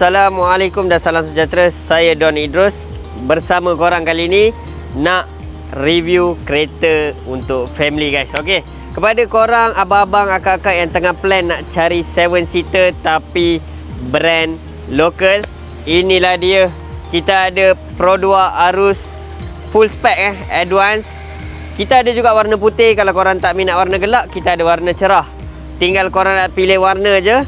Assalamualaikum dan salam sejahtera. Saya Don Idrus bersama korang kali ni nak review kereta untuk family guys. Okey, kepada korang abang-abang, akak-akak yang tengah plan nak cari 7-seater tapi brand lokal, inilah dia. Kita ada Pro 2 Arus full spec advance. Kita ada juga warna putih. Kalau korang tak minat warna gelap, kita ada warna cerah. Tinggal korang nak pilih warna je.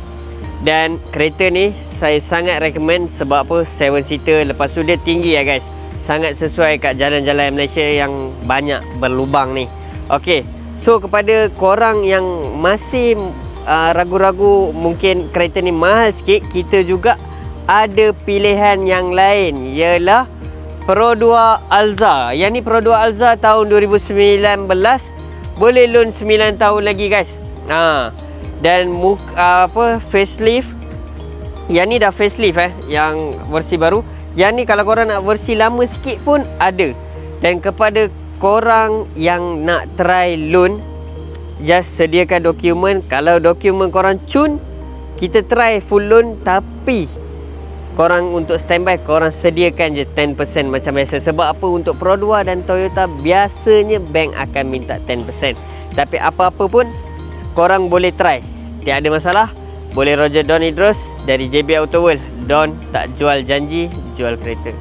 Dan kereta ni saya sangat recommend. Sebab apa? 7-seater. Lepas tu dia tinggi ya guys. Sangat sesuai kat jalan-jalan Malaysia yang banyak berlubang ni. Okey, so kepada korang yang masih ragu-ragu mungkin kereta ni mahal sikit, kita juga ada pilihan yang lain, ialah Pro 2 Alza. Yang ni Pro 2 Alza tahun 2019. Boleh loan 9 tahun lagi guys. Dan facelift. Yang ni dah facelift yang versi baru. Yang ni kalau korang nak versi lama sikit pun ada. Dan kepada korang yang nak try loan, just sediakan dokumen. Kalau dokumen korang cun, kita try full loan. Tapi korang untuk standby, korang sediakan je 10% macam biasa. Sebab apa? Untuk Pro 2 dan Toyota biasanya bank akan minta 10%. Tapi apa-apa pun korang boleh try, tiada masalah. Boleh Roger Don Idrus dari JB Auto World. Don tak jual janji, jual kereta.